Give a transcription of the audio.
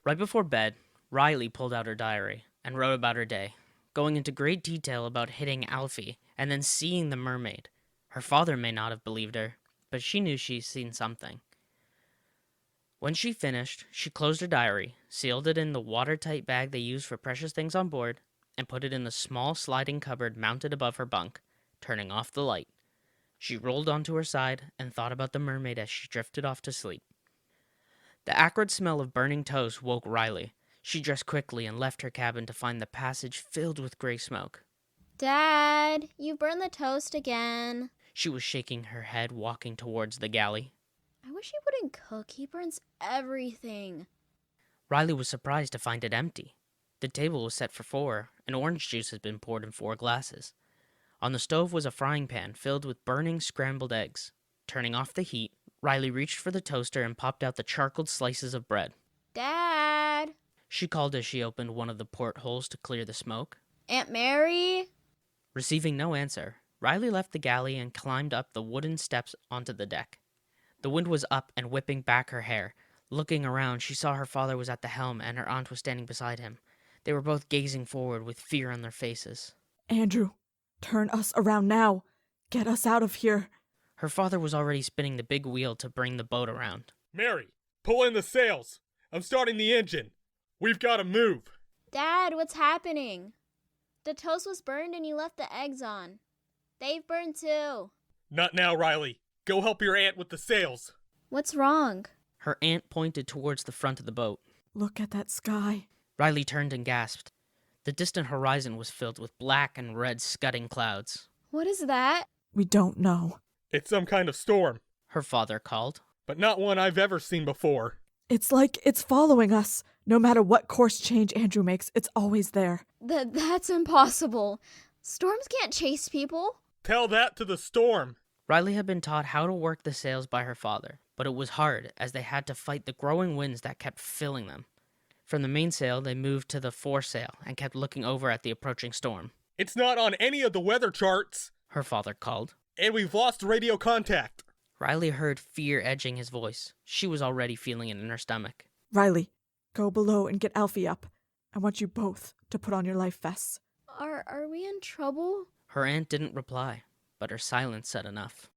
Right before bed, Riley pulled out her diary and wrote about her day, going into great detail about hitting Alfie and then seeing the mermaid. Her father may not have believed her, but she knew she'd seen something. When she finished, she closed her diary, sealed it in the watertight bag they used for precious things on board, and put it in the small sliding cupboard mounted above her bunk, turning off the light. She rolled onto her side and thought about the mermaid as she drifted off to sleep. The acrid smell of burning toast woke Riley. She dressed quickly and left her cabin to find the passage filled with gray smoke. Dad, you burned the toast again. She was shaking her head, walking towards the galley. I wish he wouldn't cook. He burns everything. Riley was surprised to find it empty. The table was set for 4, and orange juice had been poured in 4 glasses. On the stove was a frying pan filled with burning scrambled eggs. Turning off the heat, Riley reached for the toaster and popped out the charcoaled slices of bread. Dad! She called as she opened one of the portholes to clear the smoke. Aunt Mary? Receiving no answer, Riley left the galley and climbed up the wooden steps onto the deck. The wind was up and whipping back her hair. Looking around, she saw her father was at the helm and her aunt was standing beside him. They were both gazing forward with fear on their faces. Andrew, turn us around now. Get us out of here. Her father was already spinning the big wheel to bring the boat around. Mary, pull in the sails. I'm starting the engine. We've got to move. Dad, what's happening? The toast was burned and you left the eggs on. They've burned too. Not now, Riley. Go help your aunt with the sails. What's wrong? Her aunt pointed towards the front of the boat. Look at that sky. Riley turned and gasped. The distant horizon was filled with black and red scudding clouds. What is that? We don't know. It's some kind of storm, Her father called. but not one I've ever seen before. It's like it's following us. No matter what course change Andrew makes, it's always there. That's impossible. Storms can't chase people. Tell that to the storm. Riley had been taught how to work the sails by her father, but it was hard as they had to fight the growing winds that kept filling them. From the mainsail, they moved to the foresail and kept looking over at the approaching storm. It's not on any of the weather charts, Her father called. and we've lost radio contact. Riley heard fear edging his voice. She was already feeling it in her stomach. Riley, go below and get Alfie up. I want you both to put on your life vests. Are we in trouble? Her aunt didn't reply, but her silence said enough.